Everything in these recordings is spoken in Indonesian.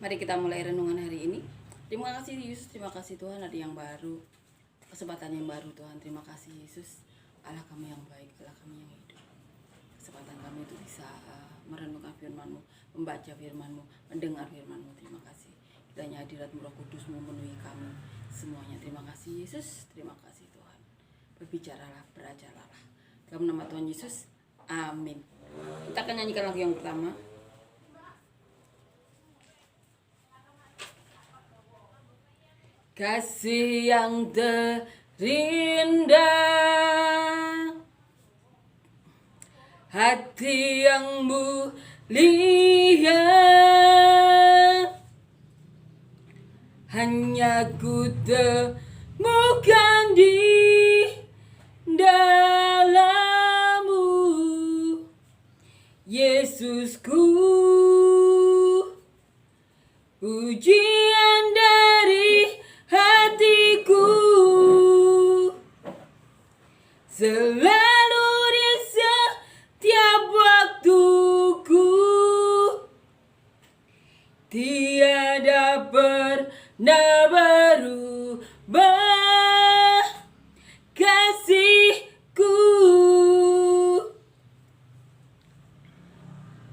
Mari kita mulai renungan hari ini. Terima kasih Yesus, terima kasih Tuhan ada yang baru, kesempatan yang baru Tuhan. Terima kasih Yesus, Allah kami yang baik, Allah kami yang hidup. Kesempatan kami itu bisa merenungkan firman-Mu, membaca firman-Mu, mendengar firman-Mu. Terima kasih. Kiranya hadirat-Mu Roh Kudus memenuhi kami semuanya. Terima kasih Yesus, terima kasih Tuhan. Berbicaralah, berajarlah. Dalam nama Tuhan Yesus, amin. Kita akan nyanyikan lagu yang pertama. Kasih yang terindah, hati yang mulia, hanya ku temukan di dalam-Mu, Yesusku. Pujian dari hatiku selalu di setiap waktuku, tiada pernah berubah kasihku.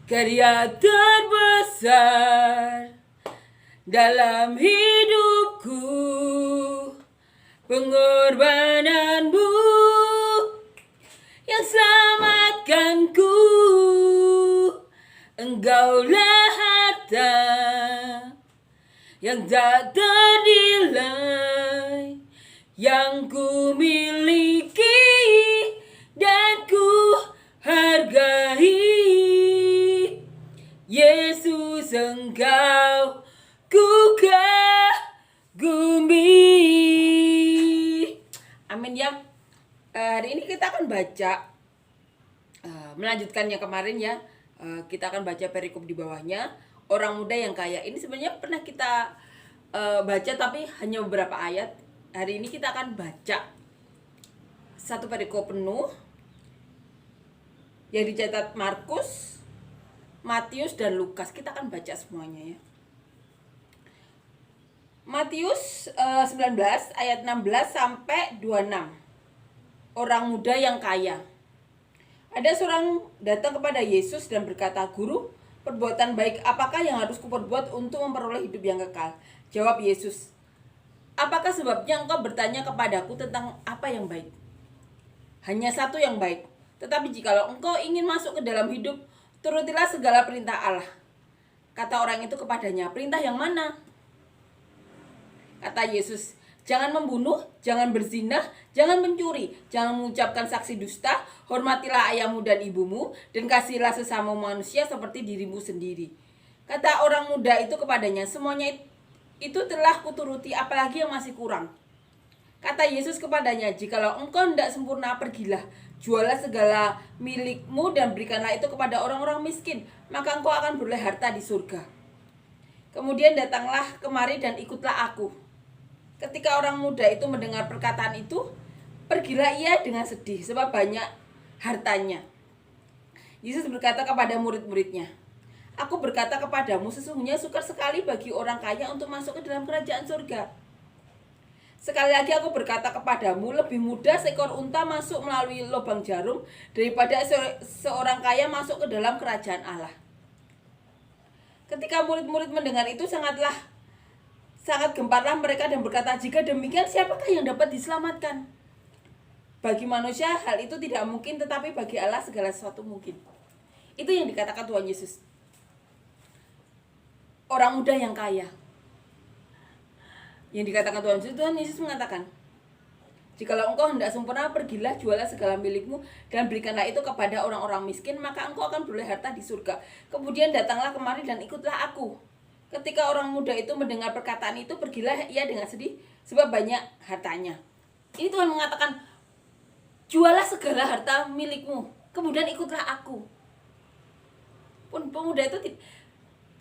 Karya terbesar dalam hidupku, pengorbanan-Mu yang selamatkanku. Engkaulah harta yang tak ternilai, yang ku miliki dan ku hargai. Yesus, Engkau ku kagumi. Amin ya. Hari ini kita akan baca melanjutkan yang kemarin ya. Kita akan baca perikop di bawahnya, orang muda yang kaya. Ini sebenarnya pernah kita baca tapi hanya beberapa ayat. Hari ini kita akan baca satu perikop penuh yang dicatat Markus, Matius dan Lukas. Kita akan baca semuanya ya. Matius 19 ayat 16 sampai 26. Orang muda yang kaya. Ada seorang datang kepada Yesus dan berkata, "Guru, perbuatan baik apakah yang harus kuperbuat untuk memperoleh hidup yang kekal?" Jawab Yesus, "Apakah sebabnya engkau bertanya kepadaku tentang apa yang baik? Hanya satu yang baik. Tetapi jikalau engkau ingin masuk ke dalam hidup, turutilah segala perintah Allah." Kata orang itu kepadanya, "Perintah yang mana?" Kata Yesus, "Jangan membunuh, jangan berzina, jangan mencuri, jangan mengucapkan saksi dusta, hormatilah ayahmu dan ibumu, dan kasihilah sesama manusia seperti dirimu sendiri." Kata orang muda itu kepadanya, "Semuanya itu telah kuturuti, apalagi yang masih kurang?" Kata Yesus kepadanya, "Jikalau engkau hendak sempurna, pergilah, jualah segala milikmu dan berikanlah itu kepada orang-orang miskin, maka engkau akan beroleh harta di surga. Kemudian datanglah kemari dan ikutlah aku." Ketika orang muda itu mendengar perkataan itu, pergilah ia dengan sedih, sebab banyak hartanya. Yesus berkata kepada murid-muridnya, "Aku berkata kepadamu, sesungguhnya sukar sekali bagi orang kaya untuk masuk ke dalam kerajaan surga. Sekali lagi aku berkata kepadamu, lebih mudah seekor unta masuk melalui lubang jarum daripada seorang kaya masuk ke dalam kerajaan Allah." Ketika murid-murid mendengar itu sangat gemparlah mereka dan berkata, "Jika demikian, siapakah yang dapat diselamatkan?" Bagi manusia hal itu tidak mungkin, tetapi bagi Allah segala sesuatu mungkin. Itu yang dikatakan Tuhan Yesus. Orang muda yang kaya. Yang dikatakan Tuhan Yesus mengatakan, "Jikalau engkau hendak sempurna, pergilah, jualah segala milikmu dan berikanlah itu kepada orang-orang miskin, maka engkau akan beroleh harta di surga. Kemudian datanglah kemari dan ikutlah aku." Ketika orang muda itu mendengar perkataan itu, pergilah ia dengan sedih, sebab banyak hartanya. Ini Tuhan mengatakan, jualah segala harta milikmu, kemudian ikutlah aku.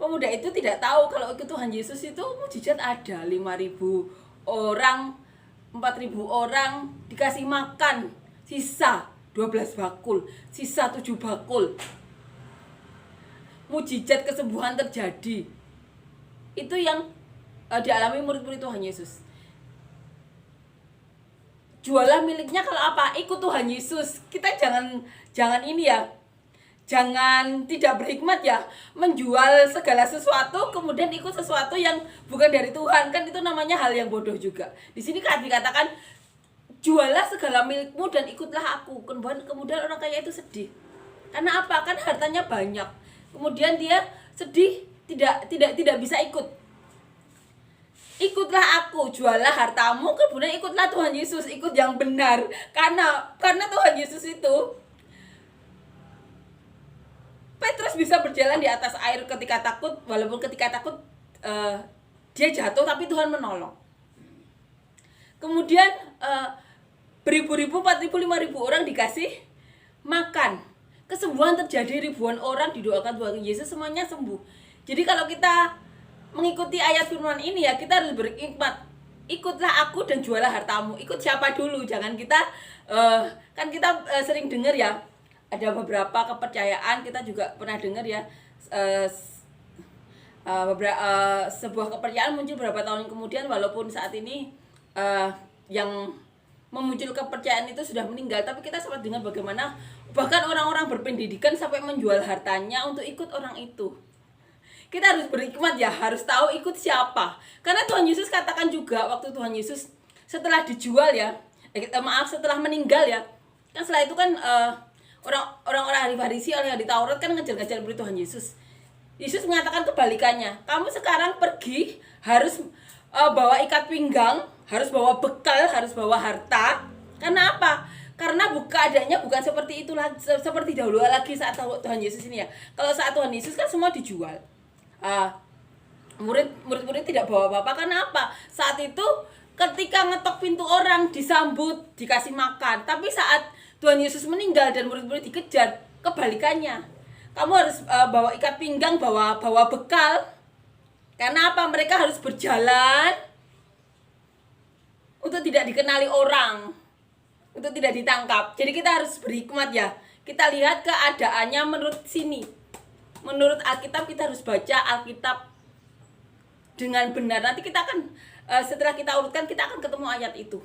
Pemuda itu tidak tahu kalau ikut Tuhan Yesus itu mujizat ada. 5.000 orang, 4.000 orang dikasih makan, sisa 12 bakul, sisa 7 bakul. Mujizat kesembuhan terjadi. Itu yang dialami murid-murid Tuhan Yesus. Jualah miliknya kalau apa? Ikut Tuhan Yesus. Kita jangan ini ya. Jangan tidak berhikmat ya, menjual segala sesuatu kemudian ikut sesuatu yang bukan dari Tuhan. Kan itu namanya hal yang bodoh juga. Di sini kan dikatakan jualah segala milikmu dan ikutlah aku. Kemudian orang kaya itu sedih. Karena apa? Kan hartanya banyak. Kemudian dia sedih, tidak bisa ikut. Ikutlah aku, jualah hartamu, kemudian ikutlah Tuhan Yesus, ikut yang benar. Karena Tuhan Yesus itu, Petrus bisa berjalan di atas air ketika takut, walaupun ketika takut dia jatuh, tapi Tuhan menolong. Kemudian beribu-ribu, 4.000, 5.000 orang dikasih makan. Kesembuhan terjadi, ribuan orang didoakan Tuhan Yesus, semuanya sembuh. Jadi kalau kita mengikuti ayat firman ini ya, kita harus berhikmat. Ikutlah aku dan jualah hartamu. Ikut siapa dulu? Jangan kita kan kita sering dengar ya, ada beberapa kepercayaan, kita juga pernah dengar ya, sebuah kepercayaan muncul beberapa tahun kemudian, walaupun saat ini yang memuncul kepercayaan itu sudah meninggal, tapi kita sempat dengar bagaimana bahkan orang-orang berpendidikan sampai menjual hartanya untuk ikut orang itu. Kita harus berhikmat ya, harus tahu ikut siapa. Karena Tuhan Yesus katakan juga waktu Tuhan Yesus setelah dijual ya, setelah meninggal ya, kan setelah itu kan orang-orang ahli Farisi, orang ahli Taurat kan ngejar-ngejar murid Tuhan Yesus. Yesus mengatakan kebalikannya, kamu sekarang pergi harus bawa ikat pinggang, harus bawa bekal, harus bawa harta. Karena apa? Karena keadaannya bukan seperti itu lagi, seperti dahulu lagi saat Tuhan Yesus ini ya. Kalau saat Tuhan Yesus kan semua dijual. Murid-murid tidak bawa apa-apa. Karena apa? Saat itu ketika ngetok pintu orang disambut, dikasih makan. Tapi saat Tuhan Yesus meninggal dan murid-murid dikejar, kebalikannya. Kamu harus bawa ikat pinggang, bawa bekal. Karena apa? Mereka harus berjalan untuk tidak dikenali orang, untuk tidak ditangkap. Jadi kita harus berhikmat ya. Kita lihat keadaannya menurut sini. Menurut Alkitab, kita harus baca Alkitab dengan benar. Nanti kita akan setelah kita urutkan, kita akan ketemu ayat itu.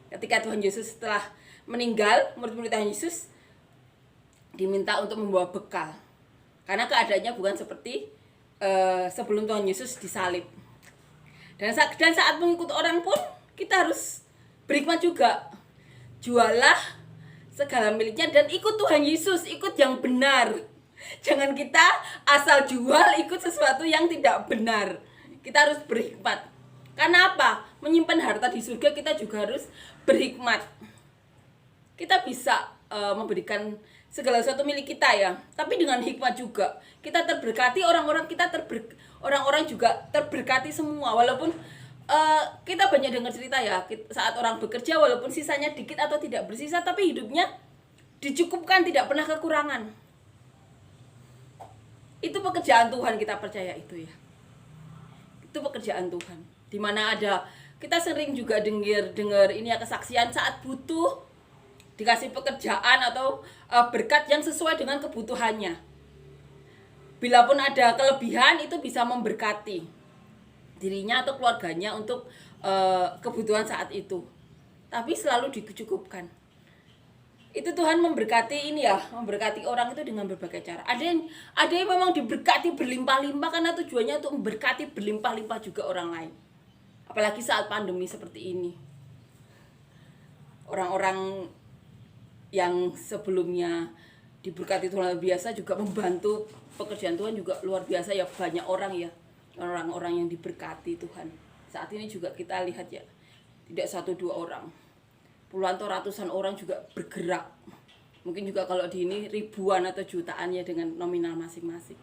Ketika Tuhan Yesus setelah meninggal, murid-murid Tuhan Yesus diminta untuk membawa bekal. Karena keadaannya bukan seperti sebelum Tuhan Yesus disalib. Dan saat mengikut orang pun kita harus berhikmat juga. Jualah segala miliknya dan ikut Tuhan Yesus, ikut yang benar. Jangan kita asal jual ikut sesuatu yang tidak benar. Kita harus berhikmat. Karena apa? Menyimpan harta di surga, kita juga harus berhikmat. Kita bisa memberikan segala sesuatu milik kita ya, tapi dengan hikmat juga. Kita terberkati, orang-orang juga terberkati semua. Walaupun kita banyak dengar cerita ya, saat orang bekerja walaupun sisanya dikit atau tidak bersisa, tapi hidupnya dicukupkan, tidak pernah kekurangan. Itu pekerjaan Tuhan, kita percaya itu ya. Itu pekerjaan Tuhan. Dimana ada, kita sering juga dengar ini ya, kesaksian saat butuh dikasih pekerjaan atau berkat yang sesuai dengan kebutuhannya. Bila pun ada kelebihan, itu bisa memberkati dirinya atau keluarganya untuk kebutuhan saat itu. Tapi selalu dicukupkan. Itu Tuhan memberkati ini ya, memberkati orang itu dengan berbagai cara. Ada yang memang diberkati berlimpah-limpah karena tujuannya untuk memberkati berlimpah-limpah juga orang lain. Apalagi saat pandemi seperti ini. Orang-orang yang sebelumnya diberkati Tuhan luar biasa juga membantu pekerjaan Tuhan juga luar biasa ya, banyak orang ya. Orang-orang yang diberkati Tuhan. Saat ini juga kita lihat ya, tidak 1-2 orang. Puluhan atau ratusan orang juga bergerak. Mungkin juga kalau di ini ribuan atau jutaan ya dengan nominal masing-masing.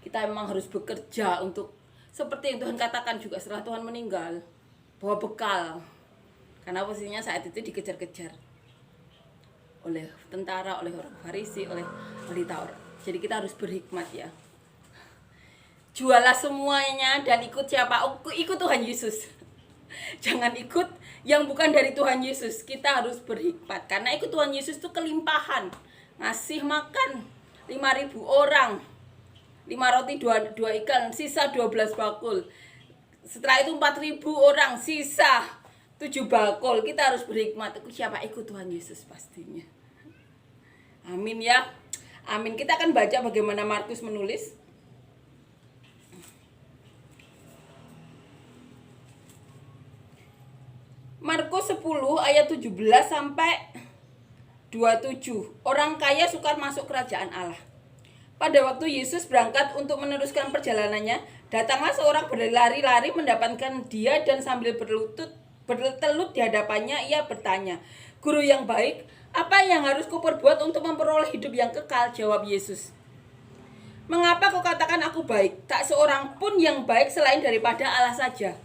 Kita memang harus bekerja untuk seperti yang Tuhan katakan juga setelah Tuhan meninggal, bawa bekal. Karena posisinya saat itu dikejar-kejar oleh tentara, oleh orang Farisi, oleh ahli Taurat. Jadi kita harus berhikmat ya. Jualah semuanya dan ikut siapa? Ikut Tuhan Yesus. Jangan ikut yang bukan dari Tuhan Yesus. Kita harus berhikmat. Karena ikut Tuhan Yesus itu kelimpahan. Ngasih makan 5.000 orang. 5 roti 2 ikan, sisa 12 bakul. Setelah itu 4.000 orang, sisa 7 bakul. Kita harus berhikmat. Siapa? Ikut Tuhan Yesus pastinya. Amin ya. Amin. Kita akan baca bagaimana Markus menulis. Markus 10 ayat 17 sampai 27. Orang kaya sukar masuk kerajaan Allah. Pada waktu Yesus berangkat untuk meneruskan perjalanannya, datanglah seorang berlari-lari mendapatkan dia dan sambil bertelut di hadapannya ia bertanya, "Guru yang baik, apa yang harus kuperbuat untuk memperoleh hidup yang kekal?" Jawab Yesus, "Mengapa kau katakan aku baik? Tak seorang pun yang baik selain daripada Allah saja.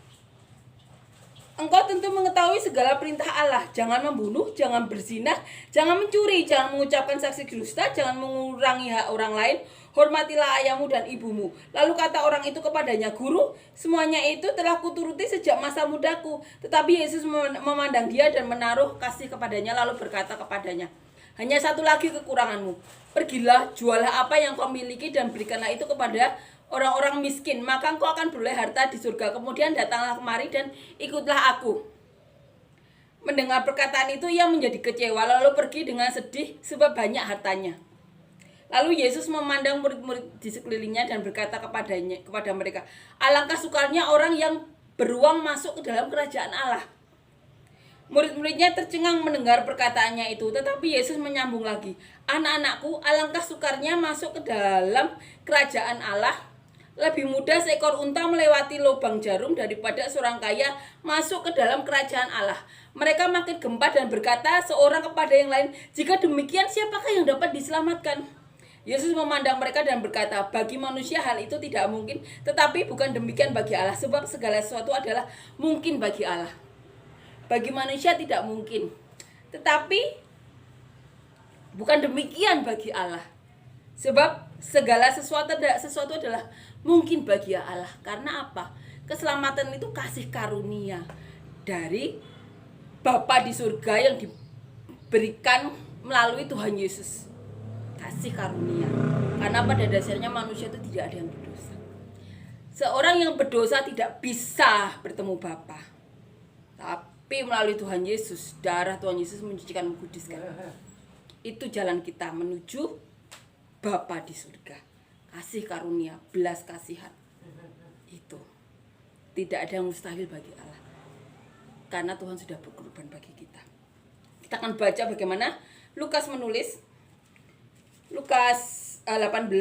Engkau tentu mengetahui segala perintah Allah. Jangan membunuh, jangan berzina, jangan mencuri, jangan mengucapkan saksi dusta, jangan mengurangi hak orang lain, hormatilah ayahmu dan ibumu." Lalu kata orang itu kepadanya, "Guru, semuanya itu telah kuturuti sejak masa mudaku." Tetapi Yesus memandang dia dan menaruh kasih kepadanya, lalu berkata kepadanya, "Hanya satu lagi kekuranganmu. Pergilah, jualah apa yang kau miliki dan berikanlah itu kepada orang-orang miskin, maka engkau akan beroleh harta di surga. Kemudian datanglah kemari dan ikutlah aku." Mendengar perkataan itu ia menjadi kecewa, lalu pergi dengan sedih sebab banyak hartanya. Lalu Yesus memandang murid-murid di sekelilingnya dan berkata kepada mereka, "Alangkah sukarnya orang yang beruang masuk ke dalam kerajaan Allah." Murid-muridnya tercengang mendengar perkataannya itu, tetapi Yesus menyambung lagi, "Anak-anakku, alangkah sukarnya masuk ke dalam kerajaan Allah. Lebih mudah seekor unta melewati lubang jarum daripada seorang kaya masuk ke dalam kerajaan Allah." Mereka makin gempar dan berkata seorang kepada yang lain, "Jika demikian, siapakah yang dapat diselamatkan?" Yesus memandang mereka dan berkata, "Bagi manusia hal itu tidak mungkin, tetapi bukan demikian bagi Allah, sebab segala sesuatu adalah mungkin bagi Allah." Bagi manusia tidak mungkin, tetapi bukan demikian bagi Allah. Sebab segala sesuatu adalah mungkin bagi Allah. Karena apa? Keselamatan itu kasih karunia dari Bapa di surga yang diberikan melalui Tuhan Yesus. Kasih karunia. Karena pada dasarnya manusia itu tidak ada yang berdosa. Seorang yang berdosa tidak bisa bertemu Bapa. Tapi melalui Tuhan Yesus, darah Tuhan Yesus mencucikan, mengkuduskan. Itu jalan kita menuju Bapa di surga. Kasih karunia, belas kasihan. Itu tidak ada yang mustahil bagi Allah. Karena Tuhan sudah berkorban bagi kita. Kita akan baca bagaimana Lukas menulis. Lukas 18.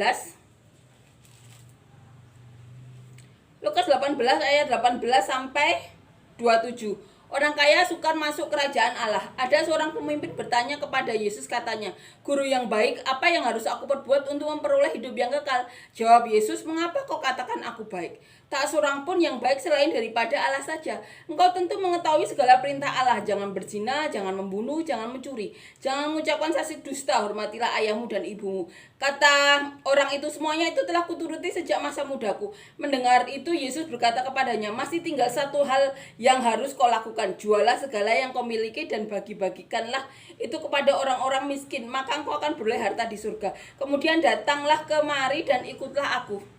Lukas 18 ayat 18 sampai 27. Orang kaya sukar masuk kerajaan Allah. Ada seorang pemimpin bertanya kepada Yesus, katanya, "Guru yang baik, apa yang harus aku perbuat untuk memperoleh hidup yang kekal?" Jawab Yesus, "Mengapa kau katakan aku baik? Tak seorang pun yang baik selain daripada Allah saja. Engkau tentu mengetahui segala perintah Allah. Jangan berzina, jangan membunuh, jangan mencuri, jangan mengucapkan saksi dusta, hormatilah ayahmu dan ibumu." Kata orang itu, "Semuanya itu telah kuturuti sejak masa mudaku." Mendengar itu Yesus berkata kepadanya, "Masih tinggal satu hal yang harus kau lakukan. Jualah segala yang kau miliki dan bagi-bagikanlah itu kepada orang-orang miskin, maka engkau akan beroleh harta di surga. Kemudian datanglah kemari dan ikutlah aku."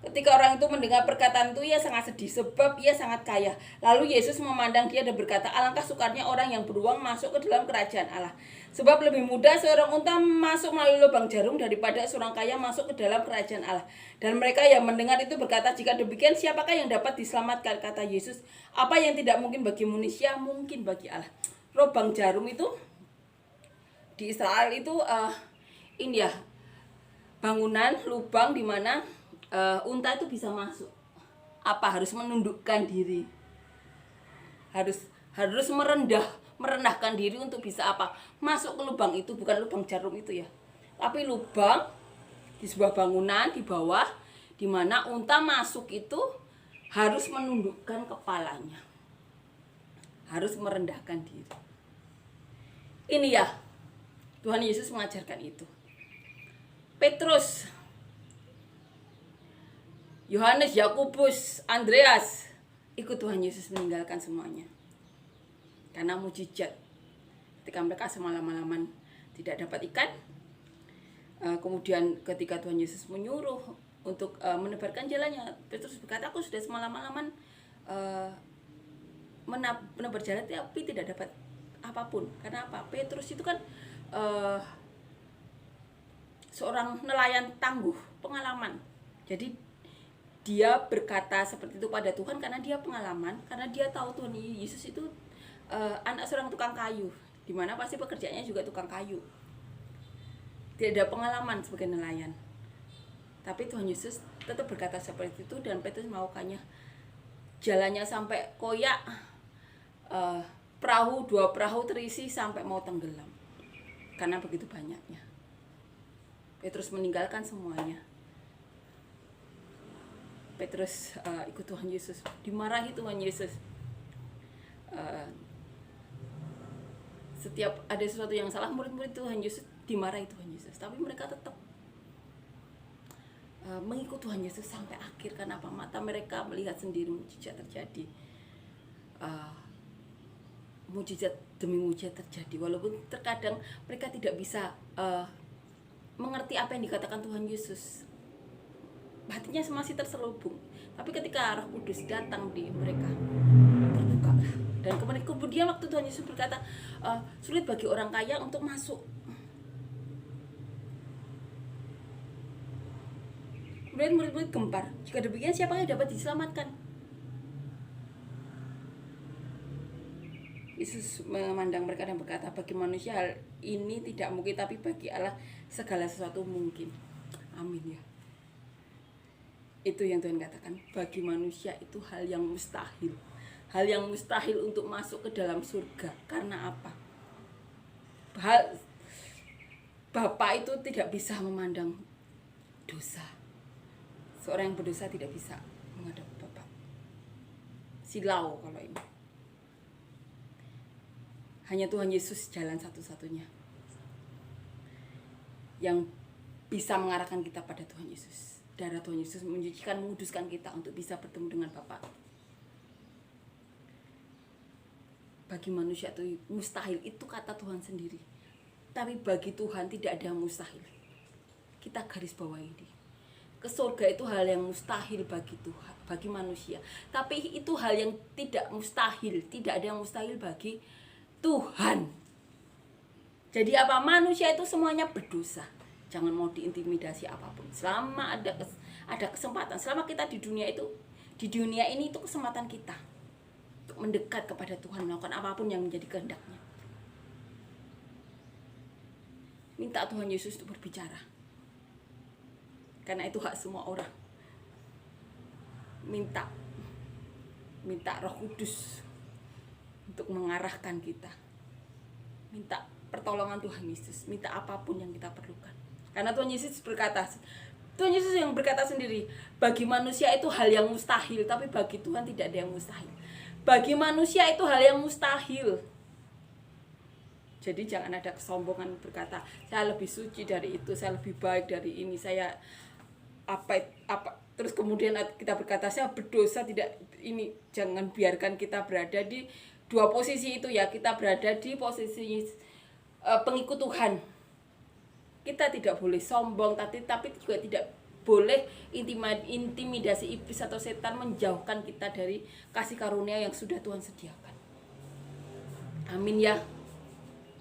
Ketika orang itu mendengar perkataan itu, ia sangat sedih sebab ia sangat kaya. Lalu Yesus memandang dia dan berkata, "Alangkah sukarnya orang yang beruang masuk ke dalam kerajaan Allah. Sebab lebih mudah seorang unta masuk melalui lubang jarum daripada seorang kaya masuk ke dalam kerajaan Allah." Dan mereka yang mendengar itu berkata, "Jika demikian, siapakah yang dapat diselamatkan?" Kata Yesus, "Apa yang tidak mungkin bagi manusia, mungkin bagi Allah." Lubang jarum itu di Israel itu ini ya, bangunan lubang di mana unta itu bisa masuk. Apa? Harus menundukkan diri, harus merendahkan diri untuk bisa apa? Masuk ke lubang itu. Bukan lubang jarum itu ya, tapi lubang di sebuah bangunan di bawah, di mana unta masuk itu harus menundukkan kepalanya, harus merendahkan diri. Ini ya, Tuhan Yesus mengajarkan itu. Petrus, Yohanes, Yakobus, Andreas ikut Tuhan Yesus meninggalkan semuanya karena mujizat. Ketika mereka semalam-malaman tidak dapat ikan, Kemudian ketika Tuhan Yesus menyuruh untuk menebarkan jalannya, Petrus berkata, aku sudah semalam-malaman menebar jalan tapi tidak dapat apapun. Karena apa? Petrus itu kan seorang nelayan tangguh, pengalaman. Jadi dia berkata seperti itu pada Tuhan karena dia pengalaman, karena dia tahu Tuhan Yesus itu anak seorang tukang kayu, dimana pasti pekerjaannya juga tukang kayu. Tidak ada pengalaman sebagai nelayan. Tapi Tuhan Yesus tetap berkata seperti itu, dan Petrus melakukannya. Jalannya sampai koyak, dua perahu terisi sampai mau tenggelam. Karena begitu banyaknya. Petrus meninggalkan semuanya. Petrus ikut Tuhan Yesus, dimarahi Tuhan Yesus. Setiap ada sesuatu yang salah, murid-murid Tuhan Yesus dimarahi Tuhan Yesus, tapi mereka tetap mengikut Tuhan Yesus sampai akhir. Karena apa? Mata mereka melihat sendiri mujizat terjadi, mujizat demi mujizat terjadi, walaupun terkadang mereka tidak bisa mengerti apa yang dikatakan Tuhan Yesus. Hatinya masih terselubung. Tapi ketika Roh Kudus datang di mereka, terbukalah. Dan kemudian waktu Tuhan Yesus berkata, sulit bagi orang kaya untuk masuk. Kemudian murid-murid gempar. Jika demikian, siapa yang dapat diselamatkan? Yesus memandang mereka dan berkata, bagi manusia hal ini tidak mungkin, tapi bagi Allah segala sesuatu mungkin. Amin ya. Itu yang Tuhan katakan, bagi manusia itu hal yang mustahil. Hal yang mustahil untuk masuk ke dalam surga. Karena apa? Bapa itu tidak bisa memandang dosa. Seorang yang berdosa tidak bisa menghadap Bapa. Silau kalau ini. Hanya Tuhan Yesus jalan satu-satunya yang bisa mengarahkan kita pada Tuhan Yesus. Darah Tuhan Yesus menyucikan, menguduskan kita untuk bisa bertemu dengan Bapa. Bagi manusia itu mustahil, itu kata Tuhan sendiri. Tapi bagi Tuhan tidak ada yang mustahil. Kita garis bawahi ini. Ke surga itu hal yang mustahil bagi Tuhan, bagi manusia. Tapi itu hal yang tidak mustahil, tidak ada yang mustahil bagi Tuhan. Jadi apa? Manusia itu semuanya berdosa. Jangan mau diintimidasi apapun. Selama ada kesempatan, selama kita di dunia ini itu kesempatan kita untuk mendekat kepada Tuhan, melakukan apapun yang menjadi kehendaknya. Minta Tuhan Yesus untuk berbicara. Karena itu hak semua orang. Minta Roh Kudus untuk mengarahkan kita. Minta pertolongan Tuhan Yesus, minta apapun yang kita perlukan. Karena Tuhan Yesus yang berkata sendiri, bagi manusia itu hal yang mustahil, tapi bagi Tuhan tidak ada yang mustahil. Bagi manusia itu hal yang mustahil. Jadi jangan ada kesombongan berkata, saya lebih suci dari itu, saya lebih baik dari ini, saya apa terus kemudian kita berkata saya berdosa tidak ini. Jangan biarkan kita berada di dua posisi itu ya. Kita berada di posisi pengikut Tuhan. Kita tidak boleh sombong, tapi juga tidak boleh intimidasi iblis atau setan menjauhkan kita dari kasih karunia yang sudah Tuhan sediakan. Amin ya.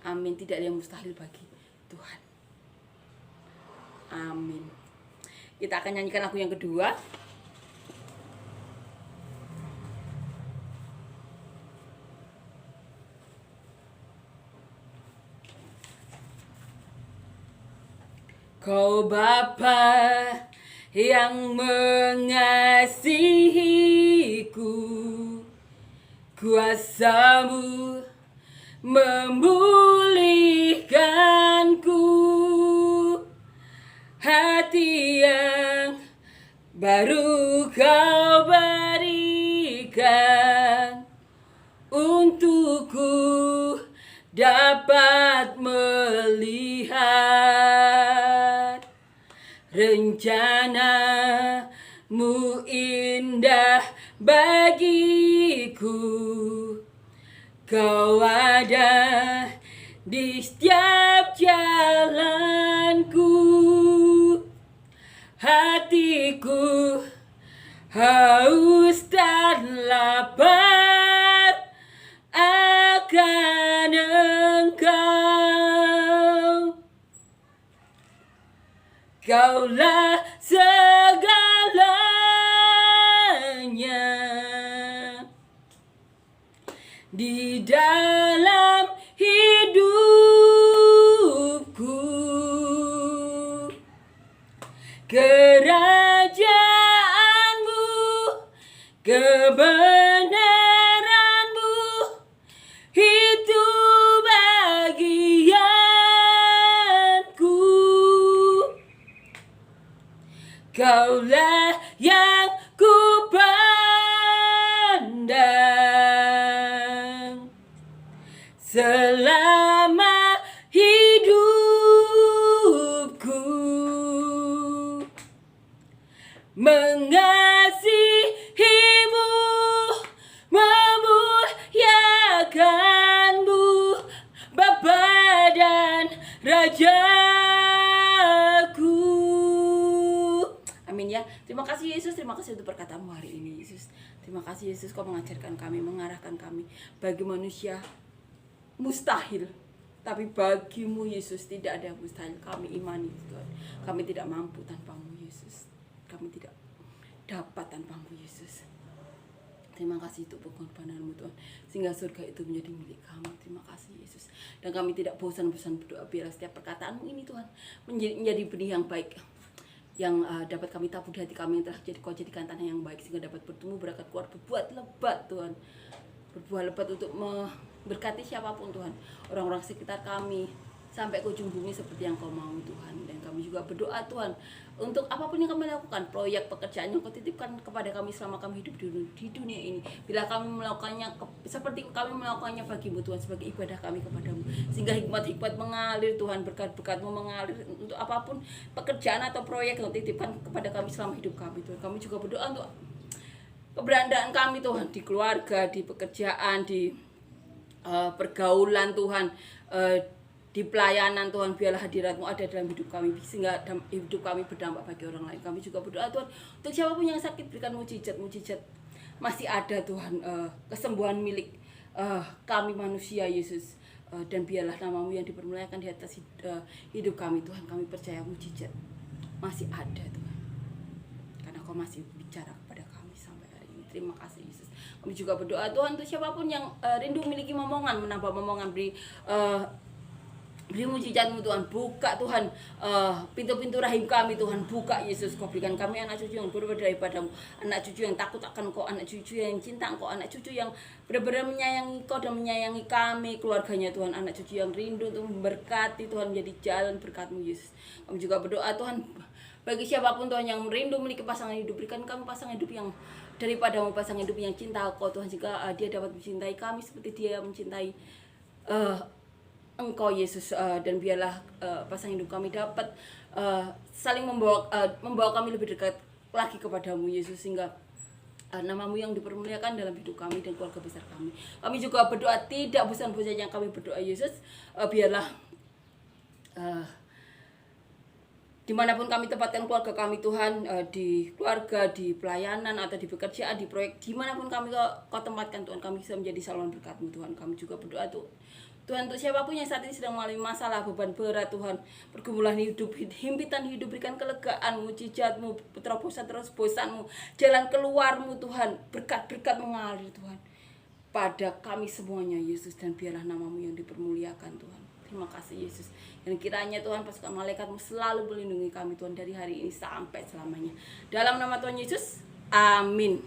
Amin. Tidak ada yang mustahil bagi Tuhan. Amin. Kita akan nyanyikan lagu yang kedua. Kau Bapa yang mengasihiku, kuasa-Mu memulihkanku, hati yang baru Kau berikan untukku dapat melihat rencana-Mu indah bagiku. Kau ada di setiap jalanku, hatiku haus dan lapar akan Engkau. Kaulah segalanya di dalam hidupku. Kerajaanmu, kebenaranmu, itu bagianku. Kaulah yang ku pandang selama hidupku, mengasihimu, memuliakanmu, Bapa dan Rajaku. Amin ya. Terima kasih Yesus, terima kasih untuk perkataanmu hari ini Yesus. Terima kasih Yesus, Kau mengajarkan kami, mengarahkan kami. Bagi manusia mustahil, tapi bagimu Yesus tidak ada yang mustahil. Kami imani Tuhan, kami tidak mampu tanpamu Yesus. Kami tidak dapat tanpamu Yesus. Terima kasih untuk pengorbananmu Tuhan, sehingga surga itu menjadi milik kami. Terima kasih Yesus. Dan kami tidak bosan-bosan berdoa, biar setiap perkataanmu ini Tuhan menjadi benih yang baik, yang dapat kami tabur di hati kami, yang telah Kau jadikan tanah yang baik, sehingga dapat bertumbuh, berangkat keluar, berbuat lebat Tuhan. Berbuah lebat untuk memberkati siapapun Tuhan, orang-orang sekitar kami, sampai ke ujung bumi seperti yang Kau mau Tuhan. Dan kami juga berdoa Tuhan, untuk apapun yang kami lakukan, proyek pekerjaan yang Kau titipkan kepada kami selama kami hidup di dunia ini, bila kami melakukannya seperti kami melakukannya bagimu Tuhan, sebagai ibadah kami kepadamu, sehingga hikmat-hikmat mengalir Tuhan, berkat-berkat-Mu mengalir untuk apapun pekerjaan atau proyek yang Kau titipkan kepada kami selama hidup kami Tuhan. Kami juga berdoa untuk keberandaan kami Tuhan, di keluarga, di pekerjaan, di pergaulan Tuhan, di pelayanan Tuhan. Biarlah hadirat-Mu ada dalam hidup kami, sehingga hidup kami berdampak bagi orang lain. Kami juga berdoa Tuhan, untuk siapapun yang sakit, berikan mujizat masih ada Tuhan, kesembuhan milik kami manusia Yesus. Dan biarlah nama-Mu yang dipermuliakan di atas hidup kami Tuhan. Kami percaya mujizat masih ada Tuhan, karena Kau masih bicara kepada kami sampai hari ini. Terima kasih Yesus. Kami juga berdoa Tuhan, untuk siapapun yang rindu memiliki momongan, menambah momongan, beri mujizat-Mu Tuhan. Buka Tuhan pintu-pintu rahim kami Tuhan. Buka Yesus. Kau berikan kami anak cucu yang berbeda daripada-Mu, anak cucu yang takut akan Kau, anak cucu yang cinta Kau, anak cucu yang benar-benar menyayangi Kau dan menyayangi kami, keluarganya Tuhan. Anak cucu yang rindu untuk memberkati Tuhan, menjadi jalan berkat-Mu Yesus. Kami juga berdoa Tuhan, bagi siapapun Tuhan yang rindu memiliki pasangan hidup, berikan kami pasangan hidup yang daripada-Mu, pasangan hidup yang cinta Kau Tuhan, jika dia dapat mencintai kami seperti dia mencintai Engkau Yesus. Dan biarlah pasangan hidup kami dapat saling membawa kami lebih dekat lagi kepada-Mu Yesus, sehingga nama-Mu yang dipermuliakan dalam hidup kami dan keluarga besar kami. Kami juga berdoa tidak bosan-bosan yang kami berdoa Yesus, biarlah dimanapun kami tempatkan keluarga kami Tuhan, di keluarga, di pelayanan, atau di pekerjaan, di proyek, dimanapun kami Kau tempatkan Tuhan, kami bisa menjadi saluran berkat-Mu Tuhan. Kami juga berdoa Tuhan, untuk siapapun yang saat ini sedang mengalami masalah, beban berat Tuhan, pergumulan hidup, himpitan hidup, berikan kelegaan, mujizat-Mu, terobosan bosan-Mu, jalan keluar-Mu Tuhan, berkat-berkat mengalir Tuhan pada kami semuanya Yesus. Dan biarlah nama-Mu yang dipermuliakan Tuhan. Terima kasih Yesus. Dan kiranya Tuhan pasukan malaikat-Mu selalu melindungi kami Tuhan, dari hari ini sampai selamanya. Dalam nama Tuhan Yesus, amin.